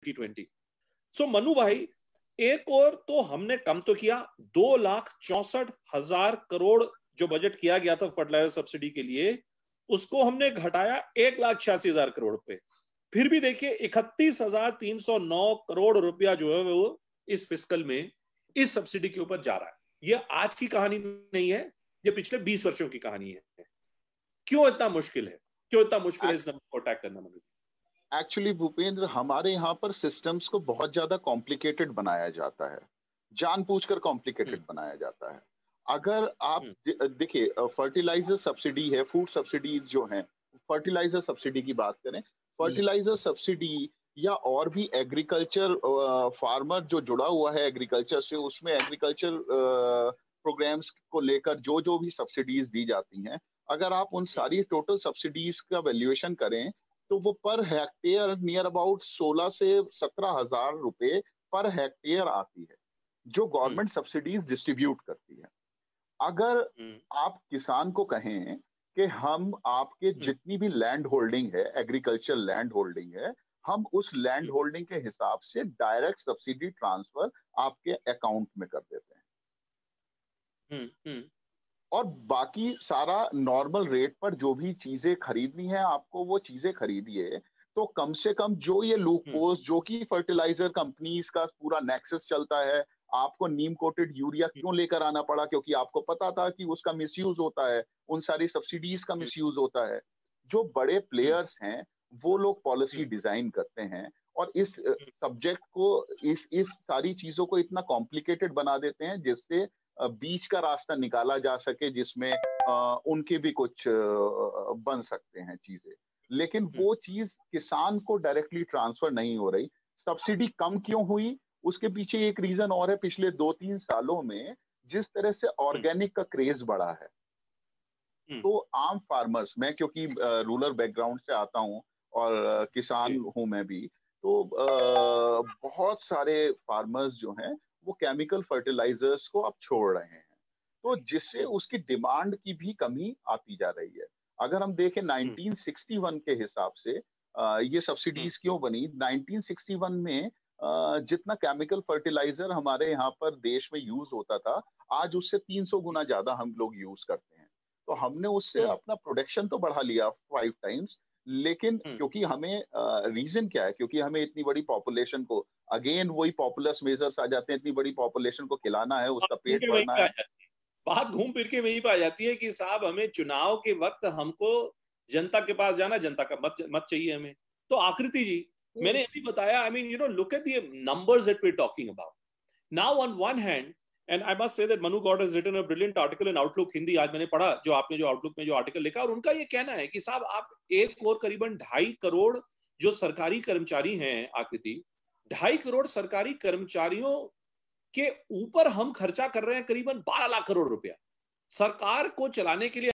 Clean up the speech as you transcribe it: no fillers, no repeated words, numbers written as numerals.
2020। सो मनु भाई, एक और तो हमने कम तो किया, 2,64,000 करोड़ जो बजट किया गया था फर्टिलाइजर सब्सिडी के लिए, उसको हमने घटाया 1,86,000 करोड़ पे। फिर भी देखिए 31,309 करोड़ रुपया जो है वो इस फिस्कल में इस सब्सिडी के ऊपर जा रहा है। ये आज की कहानी नहीं है, ये पिछले 20 वर्षों की कहानी है। क्यों इतना मुश्किल है, क्यों इतना मुश्किल है इस नंबर को अटैक करना? एक्चुअली भूपेंद्र, हमारे यहाँ पर सिस्टम्स को बहुत ज्यादा कॉम्प्लिकेटेड बनाया जाता है, जानबूझकर कॉम्प्लिकेटेड बनाया जाता है। अगर आप देखिए, फर्टिलाइजर सब्सिडी है, फूड सब्सिडीज जो हैं, फर्टिलाइजर सब्सिडी की बात करें, फर्टिलाइजर सब्सिडी या और भी एग्रीकल्चर फार्मर जो जुड़ा हुआ है एग्रीकल्चर से, उसमें एग्रीकल्चर प्रोग्राम्स को लेकर जो जो भी सब्सिडीज दी जाती हैं, अगर आप उन सारी टोटल सब्सिडीज का वैल्यूएशन करें तो वो पर हेक्टेयर नियर अबाउट 16 से 17,000 रुपए पर हेक्टेयर आती है, जो गवर्नमेंट सब्सिडीज डिस्ट्रीब्यूट करती है। अगर आप किसान को कहें कि हम आपके जितनी भी लैंड होल्डिंग है, एग्रीकल्चर लैंड होल्डिंग है, हम उस लैंड होल्डिंग के हिसाब से डायरेक्ट सब्सिडी ट्रांसफर आपके अकाउंट में कर देते हैं। और बाकी सारा नॉर्मल रेट पर जो भी चीजें खरीदनी है आपको, वो चीजें खरीदिए। तो कम से कम जो ये लूप होल्स, जो कि फर्टिलाइजर कंपनीज का पूरा नेक्सस चलता है, आपको नीम कोटेड यूरिया क्यों लेकर आना पड़ा? क्योंकि आपको पता था कि उसका मिसयूज होता है, उन सारी सब्सिडीज का मिसयूज होता है। जो बड़े प्लेयर्स हैं वो लोग पॉलिसी डिजाइन करते हैं और इस सब्जेक्ट को, इस सारी चीजों को इतना कॉम्प्लिकेटेड बना देते हैं जिससे बीच का रास्ता निकाला जा सके, जिसमें उनके भी कुछ बन सकते हैं चीजें। लेकिन वो चीज किसान को डायरेक्टली ट्रांसफर नहीं हो रही। सब्सिडी कम क्यों हुई? उसके पीछे एक रीजन और है। पिछले 2-3 सालों में जिस तरह से ऑर्गेनिक का क्रेज बढ़ा है, तो आम फार्मर्स, मैं क्योंकि रूरल बैकग्राउंड से आता हूं और किसान हूं मैं भी, तो बहुत सारे फार्मर्स जो हैं वो केमिकल फर्टिलाइजर्स को अब छोड़ रहे हैं, तो जिससे उसकी डिमांड की भी कमी आती जा रही है। अगर हम देखें 1961 के हिसाब से ये सब्सिडीज क्यों बनी? 1961 में जितना केमिकल फर्टिलाइजर हमारे यहाँ पर देश में यूज होता था, आज उससे 300 गुना ज्यादा हम लोग यूज करते हैं। तो हमने उससे अपना प्रोडक्शन तो बढ़ा लिया 5 टाइम्स, लेकिन क्योंकि हमें रीजन क्या है? क्योंकि हमें इतनी बड़ी पॉपुलेशन को, अगेन वही पॉपुलस मेजर्स आ जाते हैं, इतनी बड़ी पॉपुलेशन को खिलाना है, उसका पेट भरना है। बात घूम फिर के वहीं पे आ जाती है कि साहब हमें चुनाव के वक्त हमको जनता के पास जाना, जनता का मत मत चाहिए हमें। तो आकृति जी, मैंने अभी बताया, I mean look at the numbers that we are talking about now. On one hand, and I must say that Manu Gaur has written a brilliant article in Outlook Hindi. आज मैंने पढ़ा जो आपने जो आउटलुक में जो आर्टिकल लिखा, और उनका ये कहना है कि साहब आप एक और करीबन 2.5 करोड़ जो सरकारी कर्मचारी हैं, आकृति, 2.5 करोड़ सरकारी कर्मचारियों के ऊपर हम खर्चा कर रहे हैं करीबन 12 लाख करोड़ रुपया सरकार को चलाने के लिए।